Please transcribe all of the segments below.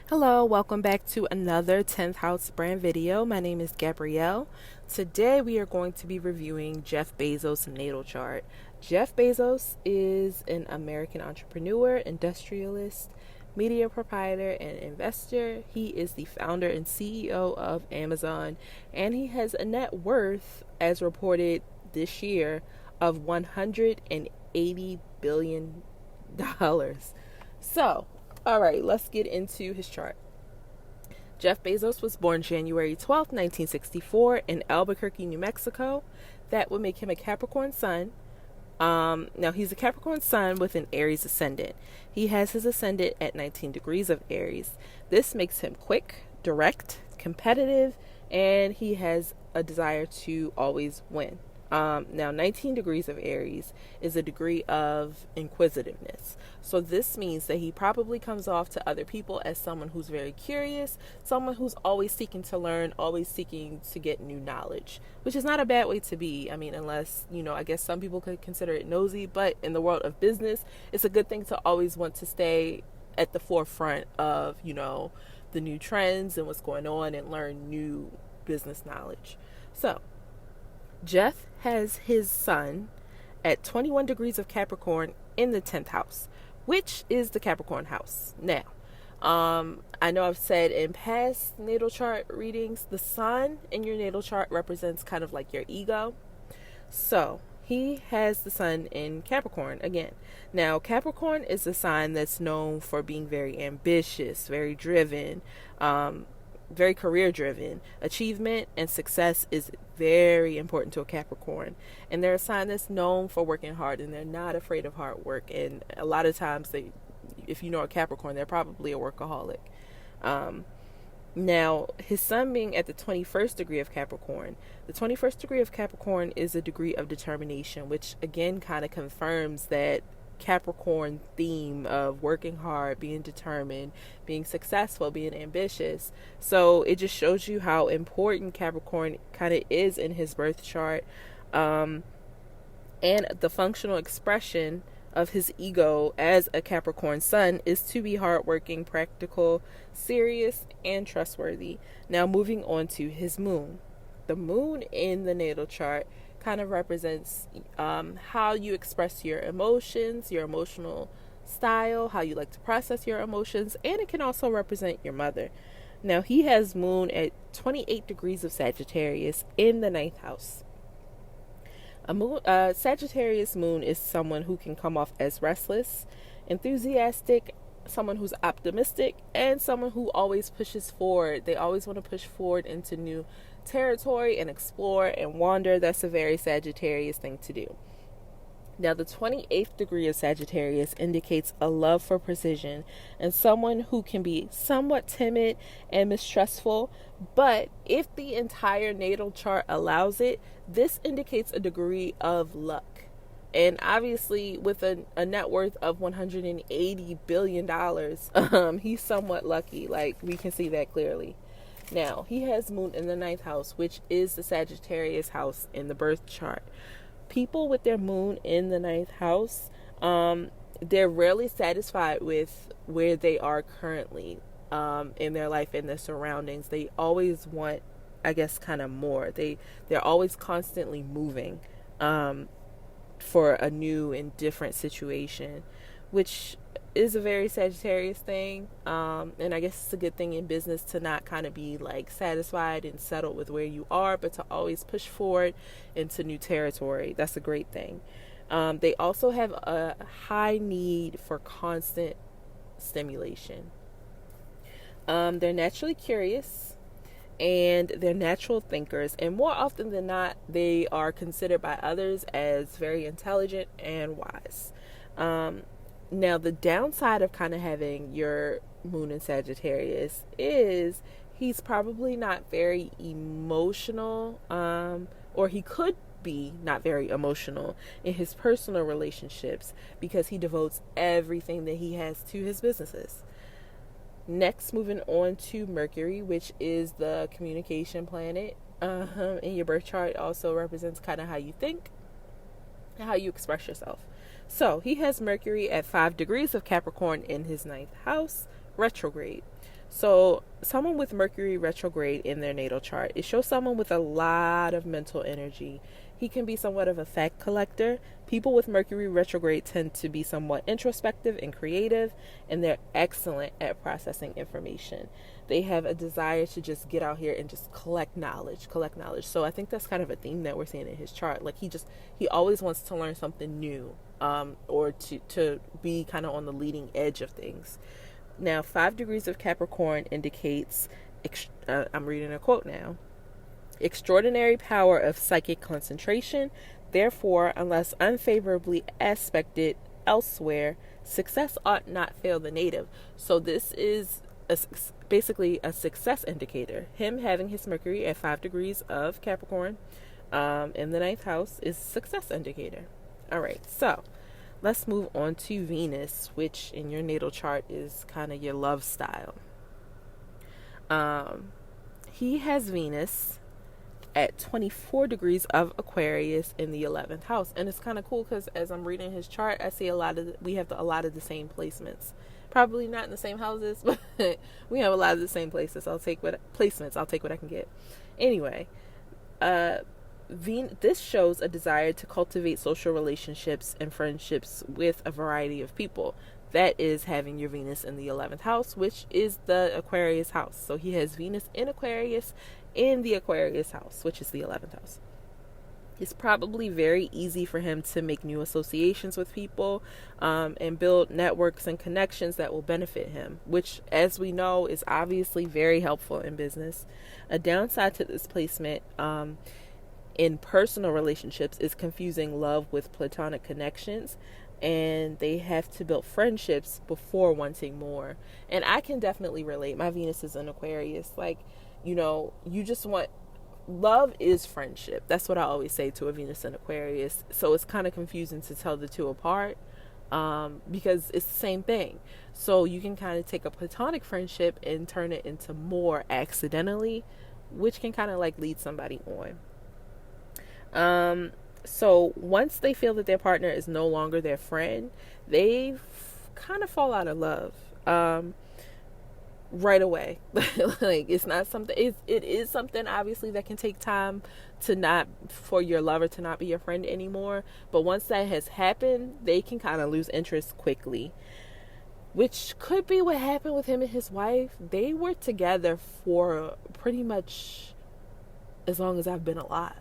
Hello, welcome back to another 10th house brand video. My name is Gabrielle. Today we are going to be reviewing Jeff Bezos' natal chart. Jeff Bezos is an American entrepreneur, industrialist, media proprietor, and investor. He is the founder and CEO of Amazon, and he has a net worth, as reported this year, of $180 billion. So, all right, let's get into his chart. Jeff Bezos was born January 12th, 1964 in Albuquerque, New Mexico. That would make him a Capricorn sun. Now, he's a Capricorn sun with an Aries ascendant. He has his ascendant at 19 degrees of Aries. This makes him quick, direct, competitive, and he has a desire to always win. Now, 19 degrees of Aries is a degree of inquisitiveness. So this means that he probably comes off to other people as someone who's very curious, someone who's always seeking to learn, always seeking to get new knowledge, which is not a bad way to be. I mean, unless, I guess some people could consider it nosy, but in the world of business, it's a good thing to always want to stay at the forefront of, the new trends and what's going on and learn new business knowledge. So, Jeff has his sun at 21 degrees of Capricorn in the 10th house, which is the Capricorn house. Now, I know I've said in past natal chart readings, the sun in your natal chart represents kind of like your ego. So, he has the sun in Capricorn again. Now, Capricorn is a sign that's known for being very ambitious, very driven, very career driven. Achievement and success is very important to a Capricorn, and they're a sign that's known for working hard, and they're not afraid of hard work. And a lot of times, if you know a Capricorn, they're probably a workaholic. Now, his sun being at the 21st degree of Capricorn, the 21st degree of Capricorn is a degree of determination, which again kind of confirms that Capricorn theme of working hard, being determined, being successful, being ambitious. So it just shows you how important Capricorn kind of is in his birth chart. And the functional expression of his ego as a Capricorn sun is to be hardworking, practical, serious, and trustworthy. Now, moving on to his moon. The moon in the natal chart kind of represents how you express your emotions, your emotional style, how you like to process your emotions, and it can also represent your mother. Now, he has moon at 28 degrees of Sagittarius in the 9th house. Sagittarius moon is someone who can come off as restless, enthusiastic, someone who's optimistic, and someone who always pushes forward. They always want to push forward into new territory and explore and wander. That's a very Sagittarius thing to do. Now, the 28th degree of Sagittarius indicates a love for precision and someone who can be somewhat timid and mistrustful, but if the entire natal chart allows it, this indicates a degree of luck. And obviously, with a net worth of $180 billion, he's somewhat lucky. Like, we can see that clearly. Now, he has moon in the 9th house, which is the Sagittarius house in the birth chart. People with their moon in the 9th house, they're rarely satisfied with where they are currently in their life and their surroundings. They always want, I guess, kind of more. They're always constantly moving for a new and different situation, which is a very Sagittarius thing. And I guess it's a good thing in business to not kind of be like satisfied and settled with where you are, but to always push forward into new territory. That's a great thing. They also have a high need for constant stimulation. They're naturally curious and they're natural thinkers, and more often than not, they are considered by others as very intelligent and wise. Now, the downside of kind of having your moon in Sagittarius is he's probably not very emotional, or he could be not very emotional in his personal relationships because he devotes everything that he has to his businesses. Next, moving on to Mercury, which is the communication planet in your birth chart, also represents kind of how you think and how you express yourself. So he has Mercury at 5 degrees of Capricorn in his 9th house, retrograde. So someone with Mercury retrograde in their natal chart, it shows someone with a lot of mental energy. He can be somewhat of a fact collector. People with Mercury retrograde tend to be somewhat introspective and creative, and they're excellent at processing information. They have a desire to just get out here and just collect knowledge. So I think that's kind of a theme that we're seeing in his chart. Like he always wants to learn something new, or to be kind of on the leading edge of things. Now, 5 degrees of Capricorn indicates, I'm reading a quote now, extraordinary power of psychic concentration. Therefore, unless unfavorably aspected elsewhere, success ought not fail the native. So this is basically a success indicator. Him having his Mercury at 5 degrees of Capricorn in the 9th house is a success indicator. All right, so let's move on to Venus, which in your natal chart is kind of your love style. He has Venus at 24 degrees of Aquarius in the 11th house. And it's kind of cool because as I'm reading his chart, I see we have a lot of the same placements. Probably not in the same houses, but we have a lot of the same places. I'll take what I can get. Anyway, this shows a desire to cultivate social relationships and friendships with a variety of people. That is having your Venus in the 11th house, which is the Aquarius house. So he has Venus in Aquarius in the Aquarius house, which is the 11th house. It's probably very easy for him to make new associations with people and build networks and connections that will benefit him, which, as we know, is obviously very helpful in business. A downside to this placement in personal relationships is confusing love with platonic connections, and they have to build friendships before wanting more. And I can definitely relate. My Venus is in Aquarius. Like, you just want... Love is friendship. That's what I always say to a Venus in Aquarius. So it's kind of confusing to tell the two apart because it's the same thing. So you can kind of take a platonic friendship and turn it into more accidentally, which can kind of like lead somebody on. So once they feel that their partner is no longer their friend, they kind of fall out of love. Right away. Like, it's not something, it is something obviously that can take time for your lover to not be your friend anymore. But once that has happened, they can kind of lose interest quickly, which could be what happened with him and his wife. They were together for pretty much as long as I've been alive.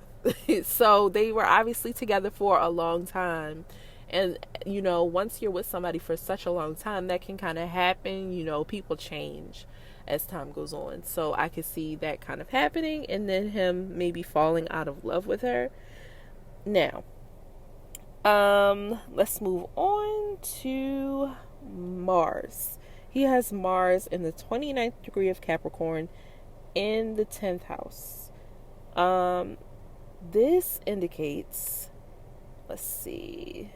So they were obviously together for a long time. And, once you're with somebody for such a long time, that can kind of happen. People change as time goes on. So I could see that kind of happening, and then him maybe falling out of love with her. Now, let's move on to Mars. He has Mars in the 29th degree of Capricorn in the 10th house. This indicates, let's see...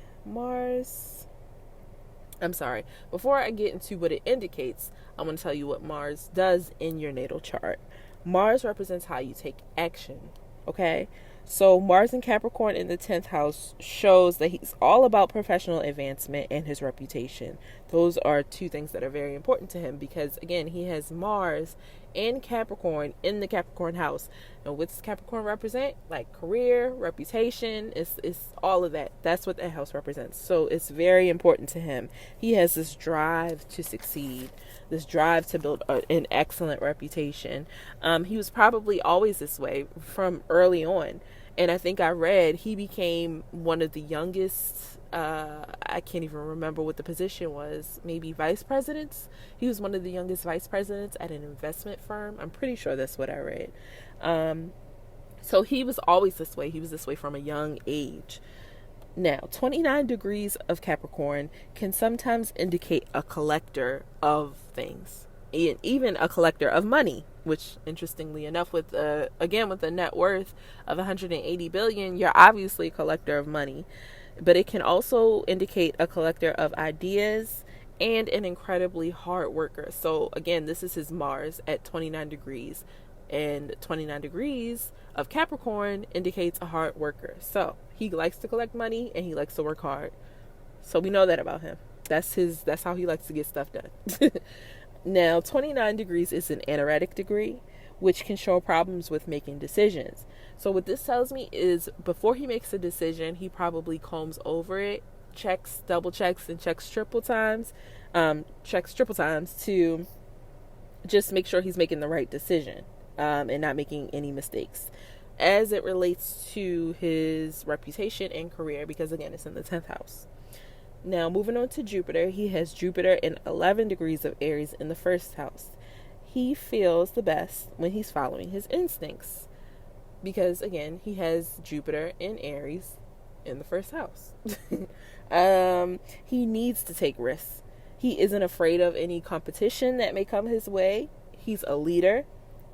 Before I get into what it indicates, I'm going to tell you what Mars does in your natal chart. Mars represents how you take action, okay? So Mars in Capricorn in the 10th house shows that he's all about professional advancement and his reputation. Those are two things that are very important to him because, again, he has Mars in Capricorn in the Capricorn house. And what does Capricorn represent? Like career, reputation, it's all of that. That's what that house represents. So it's very important to him. He has this drive to succeed, this drive to build an excellent reputation. He was probably always this way from early on. And I think I read he became one of the youngest, I can't even remember what the position was, maybe vice presidents. He was one of the youngest vice presidents at an investment firm. I'm pretty sure that's what I read. So he was always this way. He was this way from a young age. Now, 29 degrees of Capricorn can sometimes indicate a collector of things, and even a collector of money, which, interestingly enough, with a net worth of 180 billion, you're obviously a collector of money. But it can also indicate a collector of ideas and an incredibly hard worker. So again, this is his Mars at 29 degrees, and 29 degrees of Capricorn indicates a hard worker. So he likes to collect money and he likes to work hard. So we know that about him. That's how he likes to get stuff done. Now, 29 degrees is an anoretic degree, which can show problems with making decisions. So what this tells me is before he makes a decision, he probably combs over it, checks, double checks, and checks triple times to just make sure he's making the right decision, and not making any mistakes as it relates to his reputation and career, because again, it's in the 10th house. Now, moving on to Jupiter, he has Jupiter in 11 degrees of Aries in the first house. He feels the best when he's following his instincts because, again, he has Jupiter in Aries in the first house. He needs to take risks. He isn't afraid of any competition that may come his way. He's a leader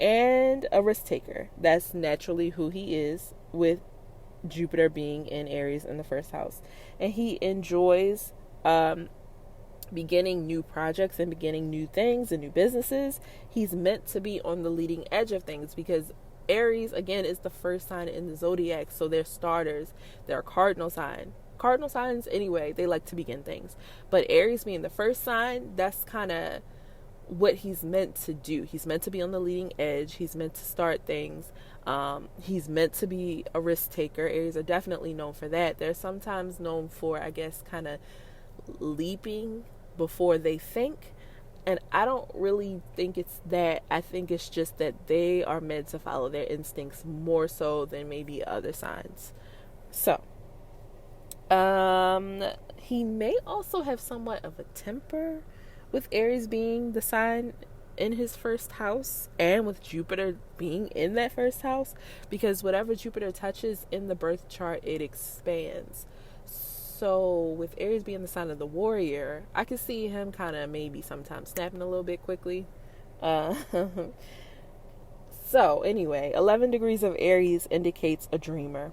and a risk taker. That's naturally who he is, with Jupiter being in Aries in the first house. And he enjoys beginning new projects and beginning new things and new businesses. He's meant to be on the leading edge of things because Aries, again, is the first sign in the zodiac. So they're starters. They're a cardinal sign. Cardinal signs, anyway, they like to begin things. But Aries being the first sign, that's kind of what he's meant to do. He's meant to be on the leading edge. He's meant to start things. He's meant to be a risk taker. Aries are definitely known for that. They're sometimes known for, I guess, kind of leaping before they think. And I don't really think it's that. I think it's just that they are meant to follow their instincts more so than maybe other signs. So, he may also have somewhat of a temper, with Aries being the sign in his first house and with Jupiter being in that first house, because whatever Jupiter touches in the birth chart, it expands. So with Aries being the sign of the warrior, I could see him kind of maybe sometimes snapping a little bit quickly. So anyway, 11 degrees of Aries indicates a dreamer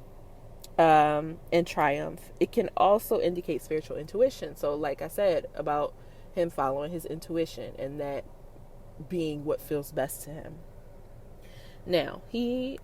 and triumph. It can also indicate spiritual intuition. So like I said about him following his intuition and that being what feels best to him. Now,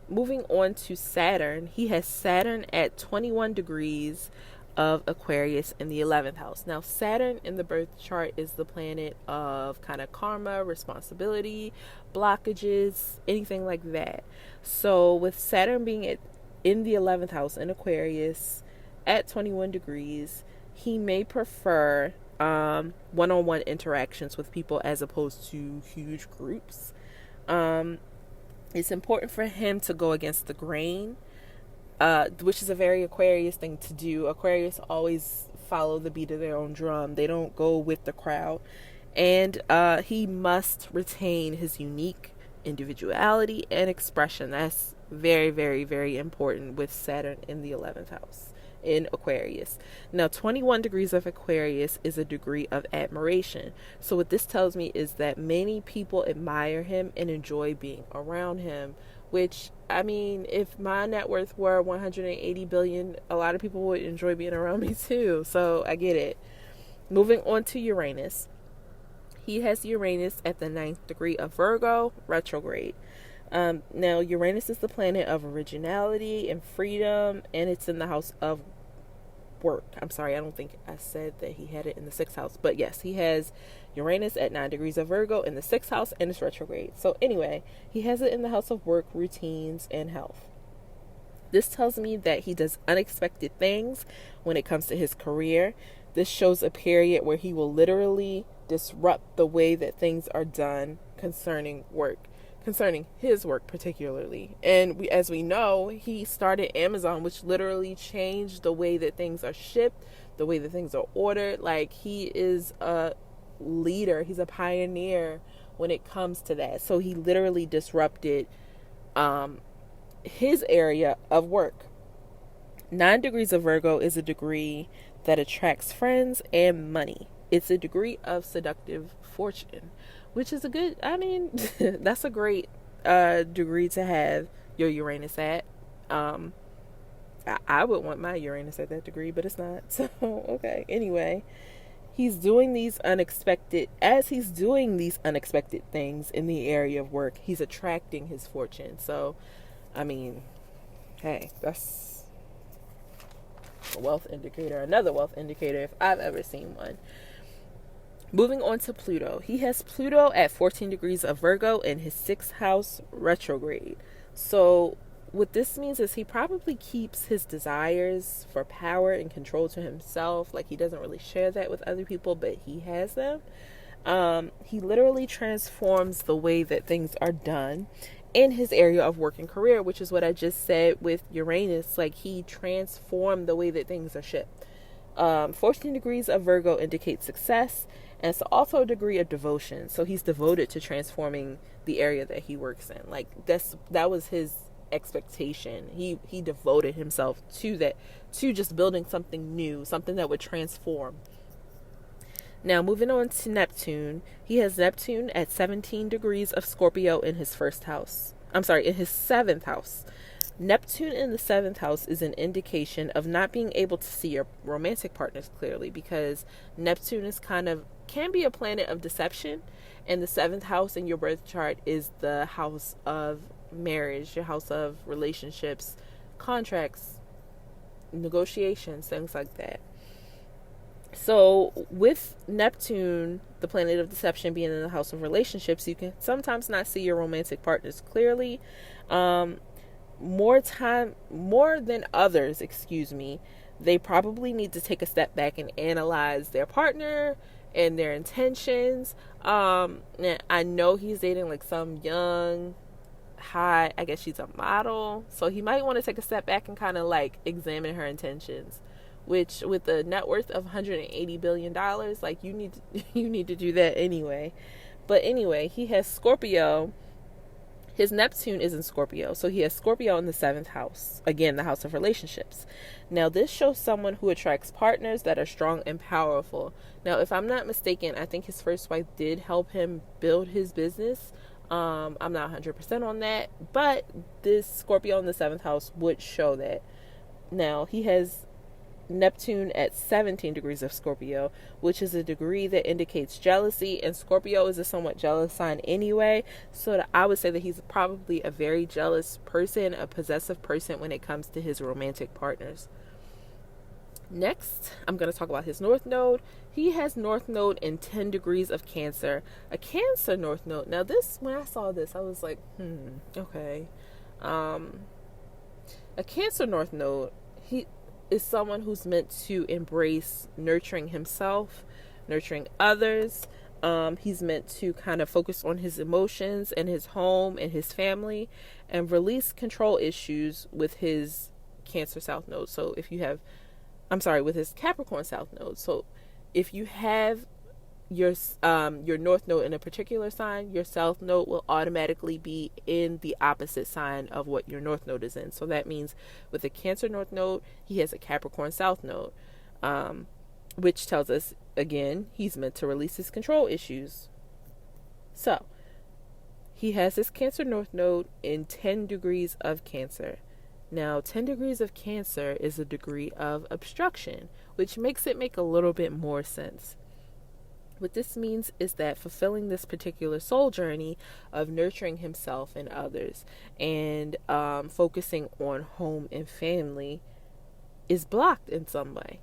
moving on to Saturn, he has Saturn at 21 degrees of Aquarius in the 11th house. Now, Saturn in the birth chart is the planet of kind of karma, responsibility, blockages, anything like that. So with Saturn being in the 11th house in Aquarius at 21 degrees, he may prefer one-on-one interactions with people as opposed to huge groups. It's important for him to go against the grain, which is a very Aquarius thing to do. Aquarius always follow the beat of their own drum. They don't go with the crowd. And he must retain his unique individuality and expression. That's very, very, very important with Saturn in the 11th house in Aquarius. Now, 21 degrees of Aquarius is a degree of admiration. So what this tells me is that many people admire him and enjoy being around him, which, I mean, if my net worth were 180 billion, a lot of people would enjoy being around me too. So I get it. Moving on to Uranus. He has Uranus at the 9th degree of Virgo, retrograde. Now, Uranus is the planet of originality and freedom, and it's in the house of work. I'm sorry, I don't think I said that he had it in the 6th house, but yes, he has Uranus at 9 degrees of Virgo in the 6th house, and it's retrograde. So anyway, he has it in the house of work, routines, and health. This tells me that he does unexpected things when it comes to his career. This shows a period where he will literally disrupt the way that things are done concerning his work particularly. And as we know, he started Amazon, which literally changed the way that things are shipped, the way that things are ordered. Like, he is a leader. He's a pioneer when it comes to that. So he literally disrupted his area of work. 9 degrees of Virgo is a degree that attracts friends and money. It's a degree of seductive fortune, which is that's a great degree to have your Uranus at. I would want my Uranus at that degree, but it's not. So, okay. Anyway, he's doing these unexpected things in the area of work. He's attracting his fortune. So, hey, that's a wealth indicator, another wealth indicator if I've ever seen one. Moving on to Pluto. He has Pluto at 14 degrees of Virgo in his 6th house retrograde. So what this means is he probably keeps his desires for power and control to himself. Like, he doesn't really share that with other people, but he has them. He literally transforms the way that things are done in his area of work and career, which is what I just said with Uranus. Like, he transformed the way that things are shipped. 14 degrees of Virgo indicates success, and it's also a degree of devotion. So he's devoted to transforming the area that he works in. Like, that was his expectation. He devoted himself to that, to just building something new, something that would transform. Now, moving on to Neptune. He has Neptune at 17 degrees of Scorpio in his in his 7th house. Neptune in the 7th house is an indication of not being able to see your romantic partners clearly, because Neptune can be a planet of deception, and the 7th house in your birth chart is the house of marriage, your house of relationships, contracts, negotiations, things like that. So with Neptune, the planet of deception, being in the house of relationships, you can sometimes not see your romantic partners clearly. More than others, they probably need to take a step back and analyze their partner and their intentions. I know he's dating like some young, high, I guess she's a model, so he might want to take a step back and kind of like examine her intentions, which with a net worth of $180 billion, like you need to do that anyway. But anyway, he has Scorpio. His Neptune is in Scorpio, so he has Scorpio in the 7th house, again the house of relationships. Now this shows someone who attracts partners that are strong and powerful. Now, if I'm not mistaken, I think his first wife did help him build his business. I'm not 100% on that, but this Scorpio in the 7th house would show that. Now, he has Neptune at 17 degrees of Scorpio, which is a degree that indicates jealousy, and Scorpio is a somewhat jealous sign anyway, so I would say that he's probably a very jealous person, a possessive person when it comes to his romantic partners. Next, I'm going to talk about his North Node. He has North Node in 10 degrees of Cancer, a Cancer North Node. Now this, when I saw this, I was like, okay. A Cancer North Node, he is someone who's meant to embrace nurturing himself, nurturing others. He's meant to kind of focus on his emotions and his home and his family, and release control issues with his Cancer South Node. So with his Capricorn South Node. So if you have your North Node in a particular sign, your South Node will automatically be in the opposite sign of what your North Node is in. So that means with a Cancer North Node, he has a Capricorn South Node, which tells us, again, he's meant to release his control issues. So he has his Cancer North Node in 10 degrees of Cancer. Now, 10 degrees of Cancer is a degree of obstruction, which makes it make a little bit more sense. What this means is that fulfilling this particular soul journey of nurturing himself and others and focusing on home and family is blocked in some way.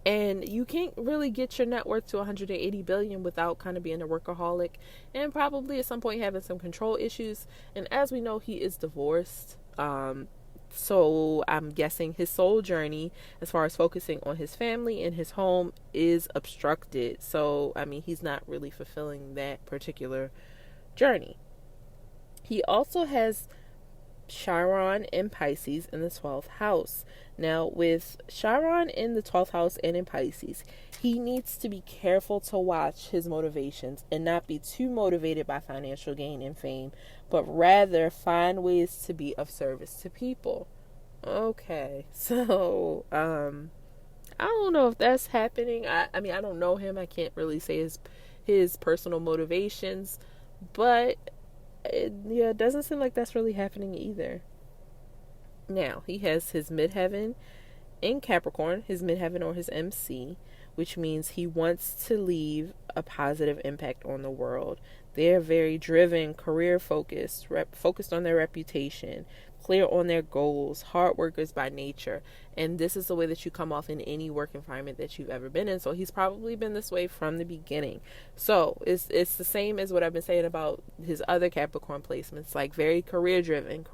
And you can't really get your net worth to 180 billion without kind of being a workaholic and probably at some point having some control issues. And as we know, he is divorced. So I'm guessing his soul journey, as far as focusing on his family and his home, is obstructed. So, he's not really fulfilling that particular journey. He also has Chiron in Pisces in the 12th house. Now, with Chiron in the 12th house and in Pisces, he needs to be careful to watch his motivations and not be too motivated by financial gain and fame, but rather find ways to be of service to people. Okay, so I don't know if that's happening. I don't know him. I can't really say his personal motivations, but it doesn't seem like that's really happening either. Now, he has his Midheaven in Capricorn, his Midheaven or his MC, which means he wants to leave a positive impact on the world. They're very driven, career focused, focused on their reputation, clear on their goals, hard workers by nature. And this is the way that you come off in any work environment that you've ever been in. So he's probably been this way from the beginning. So it's the same as what I've been saying about his other Capricorn placements, like very career driven.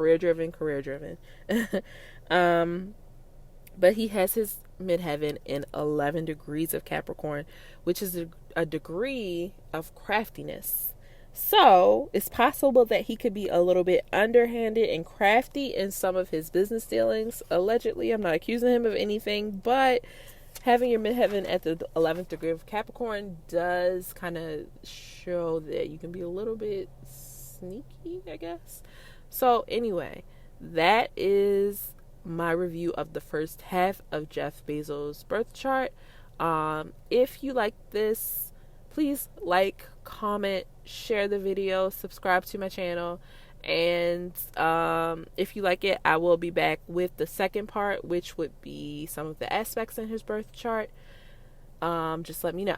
But he has his midheaven in 11 degrees of Capricorn, which is a degree of craftiness. So it's possible that he could be a little bit underhanded and crafty in some of his business dealings. Allegedly, I'm not accusing him of anything, but having your midheaven at the 11th degree of Capricorn does kind of show that you can be a little bit sneaky, I guess. So anyway, that is my review of the first half of Jeff Bezos' birth chart. If you like this, please like, comment, share the video, subscribe to my channel, and if you like it, I will be back with the second part, which would be some of the aspects in his birth chart. Just let me know.